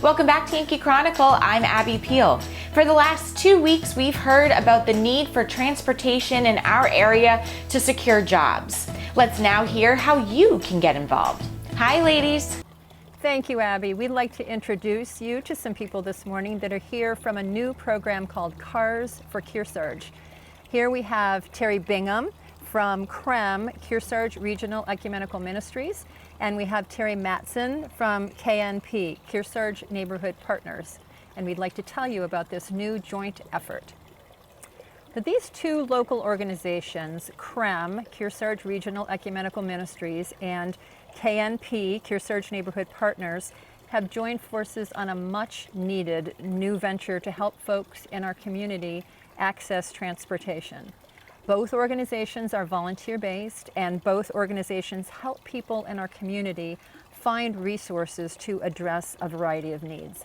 Welcome back to Yankee Chronicle. I'm Abby Peel. For the last 2 weeks, we've heard about the need for transportation in our area to secure jobs. Let's now hear how you can get involved. Hi, ladies. Thank you, Abby. We'd like to introduce you to some people this morning that are here from a new program called KARS for Kearsarge. Here we have Terry Bingham from KREM, Kearsarge Regional Ecumenical Ministries, and we have Terry Matson from KNP, Kearsarge Neighborhood Partners. And we'd like to tell you about this new joint effort. But these two local organizations, KREM, Kearsarge Regional Ecumenical Ministries, and KNP, Kearsarge Neighborhood Partners, have joined forces on a much needed new venture to help folks in our community access transportation. Both organizations are volunteer-based, and both organizations help people in our community find resources to address a variety of needs.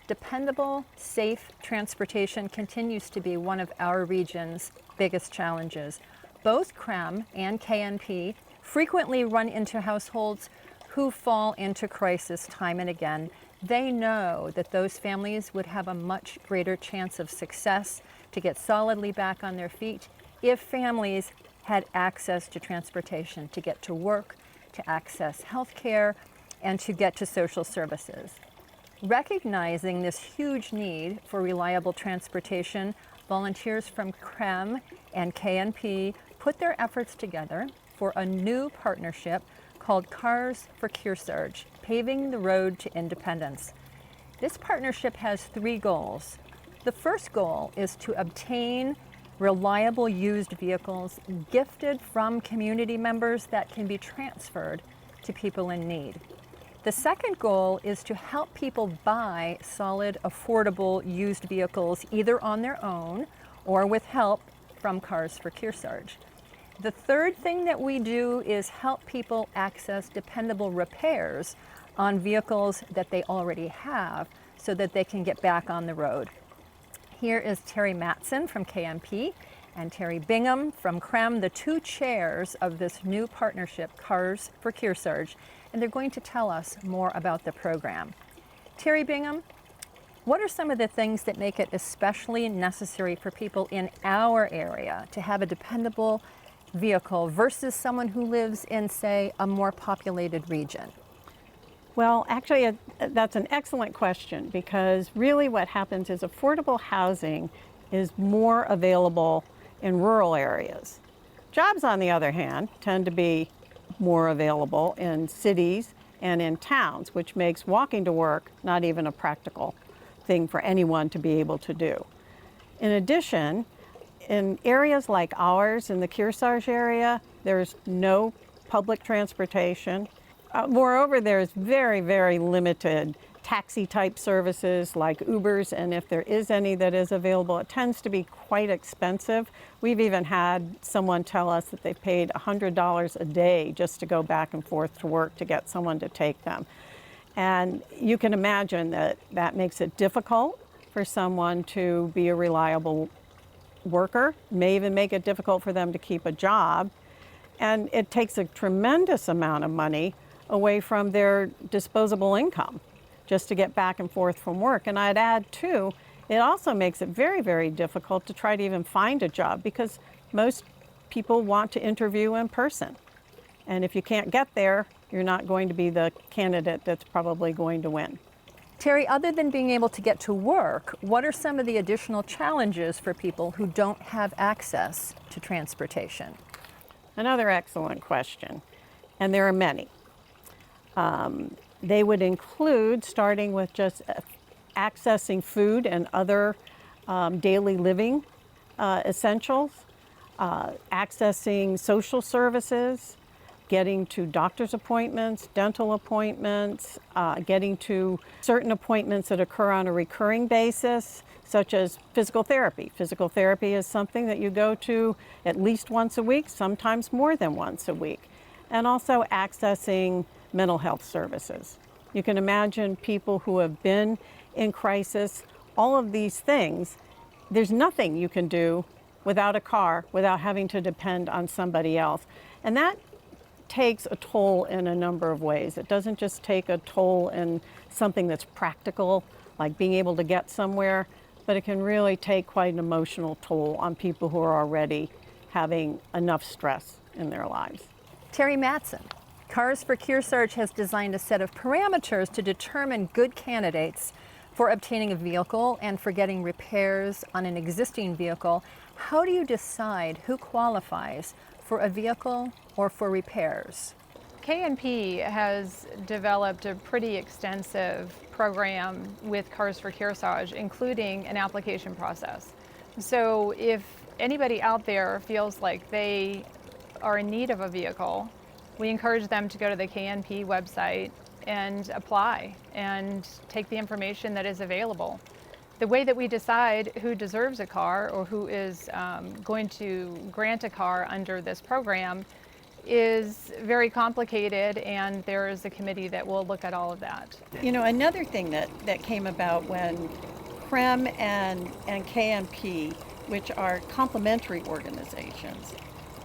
Dependable, safe transportation continues to be one of our region's biggest challenges. Both KREM and KNP frequently run into households who fall into crisis time and again. They know that those families would have a much greater chance of success to get solidly back on their feet if families had access to transportation to get to work, to access health care, and to get to social services. Recognizing this huge need for reliable transportation, volunteers from KREM and KNP put their efforts together for a new partnership called KARS for Kearsarge, Paving the Road to Independence. This partnership has 3 goals. The first goal is to obtain reliable used vehicles gifted from community members that can be transferred to people in need. The second goal is to help people buy solid, affordable used vehicles either on their own or with help from KARS for Kearsarge. The third thing that we do is help people access dependable repairs on vehicles that they already have so that they can get back on the road. Here is Terry Matson from KNP and Terry Bingham from KREM, the 2 chairs of this new partnership, KARS for Kearsarge, and they're going to tell us more about the program. Terry Bingham, what are some of the things that make it especially necessary for people in our area to have a dependable vehicle versus someone who lives in, say, a more populated region? Well, actually, that's an excellent question, because really what happens is affordable housing is more available in rural areas. Jobs, on the other hand, tend to be more available in cities and in towns, which makes walking to work not even a practical thing for anyone to be able to do. In addition, in areas like ours, in the Kearsarge area, there's no public transportation. Moreover, there's very, very limited taxi-type services like Ubers, and if there is any that is available, it tends to be quite expensive. We've even had someone tell us that they paid $100 a day just to go back and forth to work to get someone to take them. And you can imagine that that makes it difficult for someone to be a reliable worker, may even make it difficult for them to keep a job, and it takes a tremendous amount of money away from their disposable income just to get back and forth from work. And I'd add too, it also makes it very, very difficult to try to even find a job, because most people want to interview in person. And if you can't get there, you're not going to be the candidate that's probably going to win. Terry, other than being able to get to work, what are some of the additional challenges for people who don't have access to transportation? Another excellent question, and there are many. They would include starting with just accessing food and other daily living essentials, accessing social services, getting to doctor's appointments, dental appointments, getting to certain appointments that occur on a recurring basis, such as physical therapy. Physical therapy is something that you go to at least once a week, sometimes more than once a week. And also accessing mental health services. You can imagine people who have been in crisis, all of these things. There's nothing you can do without a car, without having to depend on somebody else. And that takes a toll in a number of ways. It doesn't just take a toll in something that's practical, like being able to get somewhere, but it can really take quite an emotional toll on people who are already having enough stress in their lives. Terry Matson, KARS for Kearsarge has designed a set of parameters to determine good candidates for obtaining a vehicle and for getting repairs on an existing vehicle. How do you decide who qualifies for a vehicle or for repairs? K&P has developed a pretty extensive program with KARS for Kearsarge, including an application process. So if anybody out there feels like they are in need of a vehicle, we encourage them to go to the K&P website and apply and take the information that is available. The way that we decide who deserves a car or who is going to grant a car under this program is very complicated, and there is a committee that will look at all of that. You know, another thing that came about when CREM and KMP, which are complementary organizations,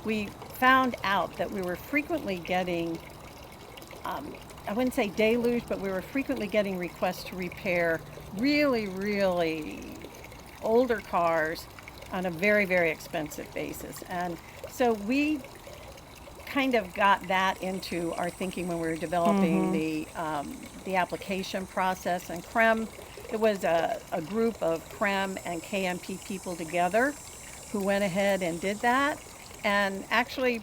we found out that we were frequently getting, I wouldn't say deluge, but we were frequently getting requests to repair really, really older cars on a very, very expensive basis. And so we kind of got that into our thinking when we were developing the application process. And CREM, it was a group of CREM and KMP people together who went ahead and did that. And actually,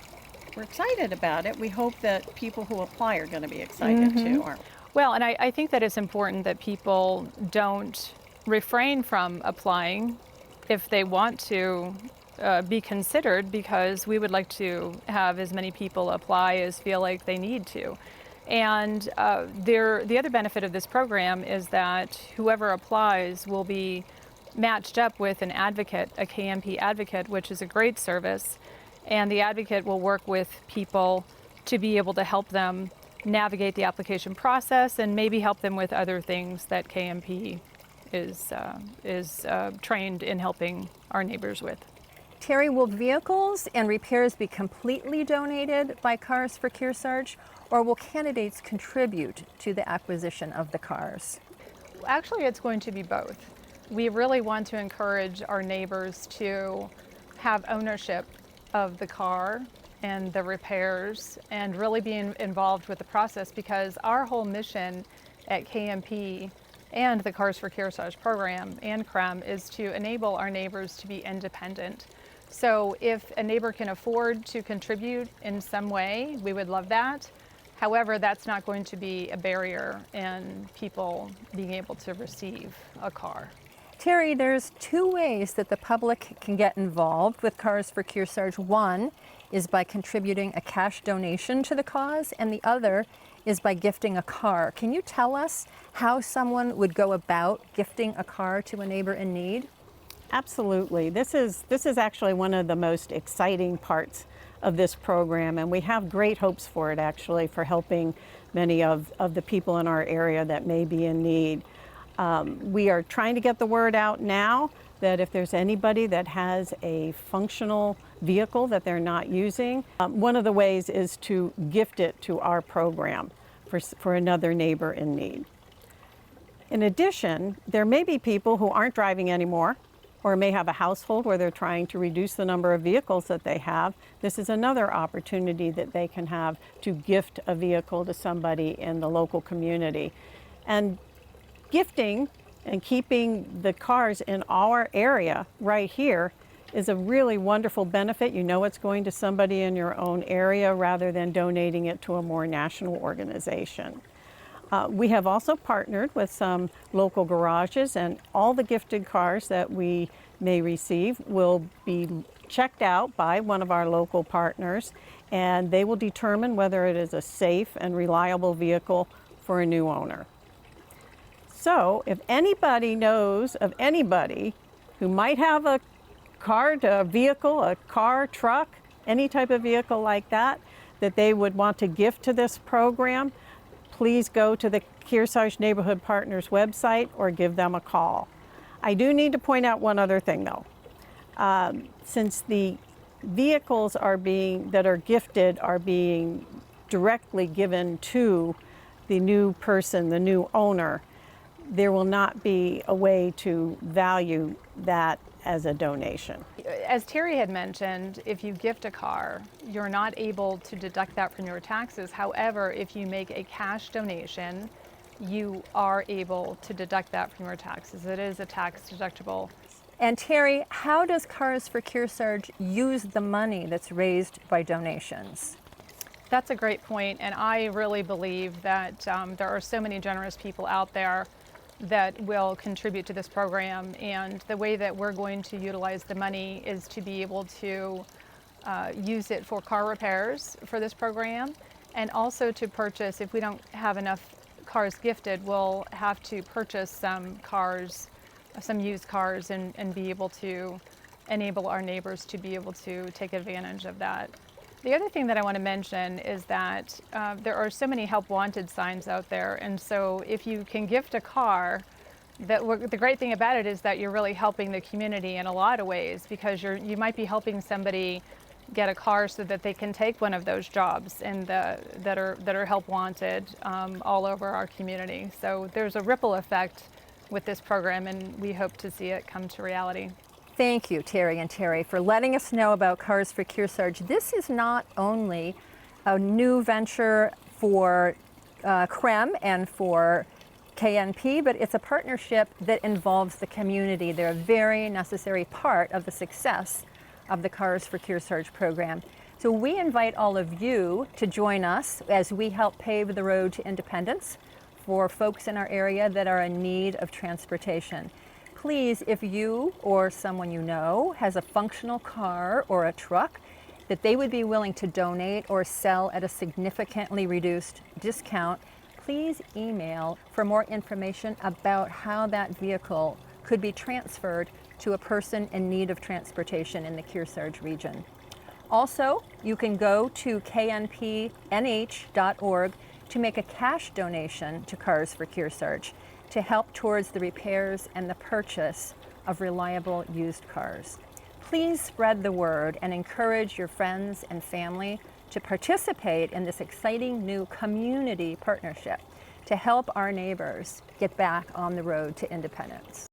we're excited about it. We hope that people who apply are going to be excited too. Well, and I think that it's important that people don't refrain from applying if they want to be considered, because we would like to have as many people apply as feel like they need to. And the other benefit of this program is that whoever applies will be matched up with an advocate, a KMP advocate, which is a great service. And the advocate will work with people to be able to help them navigate the application process and maybe help them with other things that KMP is trained in helping our neighbors with. Terry, will vehicles and repairs be completely donated by KARS for Kearsarge, or will candidates contribute to the acquisition of the cars? Actually, it's going to be both. We really want to encourage our neighbors to have ownership of the car and the repairs and really being involved with the process, because our whole mission at KMP and the KARS for Kearsarge program and CREM is to enable our neighbors to be independent. So if a neighbor can afford to contribute in some way, we would love that. However, that's not going to be a barrier in people being able to receive a car. Terry, there's two ways that the public can get involved with KARS for Kearsarge. One is by contributing a cash donation to the cause, and the other is by gifting a car. Can you tell us how someone would go about gifting a car to a neighbor in need? Absolutely. This is actually one of the most exciting parts of this program, and we have great hopes for it, actually, for helping many of the people in our area that may be in need. We are trying to get the word out now that if there's anybody that has a functional vehicle that they're not using, one of the ways is to gift it to our program for another neighbor in need. In addition, there may be people who aren't driving anymore or may have a household where they're trying to reduce the number of vehicles that they have. This is another opportunity that they can have to gift a vehicle to somebody in the local community. And gifting and keeping the cars in our area right here is a really wonderful benefit. You know it's going to somebody in your own area rather than donating it to a more national organization. We have also partnered with some local garages, and all the gifted cars that we may receive will be checked out by one of our local partners, and they will determine whether it is a safe and reliable vehicle for a new owner. So if anybody knows of anybody who might have a vehicle, a car, truck, any type of vehicle like that, that they would want to gift to this program, please go to the Kearsarge Neighborhood Partners website or give them a call. I do need to point out one other thing though. Since the vehicles that are gifted are being directly given to the new person, the new owner, there will not be a way to value that as a donation. As Terry had mentioned, if you gift a car, you're not able to deduct that from your taxes. However, if you make a cash donation, you are able to deduct that from your taxes. It is a tax deductible. And Terry, how does KARS for Kearsarge use the money that's raised by donations? That's a great point, and I really believe that there are so many generous people out there that will contribute to this program, and the way that we're going to utilize the money is to be able to use it for car repairs for this program, and also to purchase, if we don't have enough cars gifted, we'll have to purchase some cars, some used cars, and be able to enable our neighbors to be able to take advantage of that. The other thing that I want to mention is that there are so many help wanted signs out there, and so if you can gift a car, the great thing about it is that you're really helping the community in a lot of ways, because you might be helping somebody get a car so that they can take one of those jobs and that are help wanted all over our community. So there's a ripple effect with this program, and we hope to see it come to reality. Thank you, Terry and Terry, for letting us know about KARS for Kearsarge. This is not only a new venture for KREM and for KNP, but it's a partnership that involves the community. They're a very necessary part of the success of the KARS for Kearsarge program. So we invite all of you to join us as we help pave the road to independence for folks in our area that are in need of transportation. Please, if you or someone you know has a functional car or a truck that they would be willing to donate or sell at a significantly reduced discount, please email for more information about how that vehicle could be transferred to a person in need of transportation in the Kearsarge region. Also, you can go to knpnh.org to make a cash donation to KARS for Kearsarge to help towards the repairs and the purchase of reliable used cars. Please spread the word and encourage your friends and family to participate in this exciting new community partnership to help our neighbors get back on the road to independence.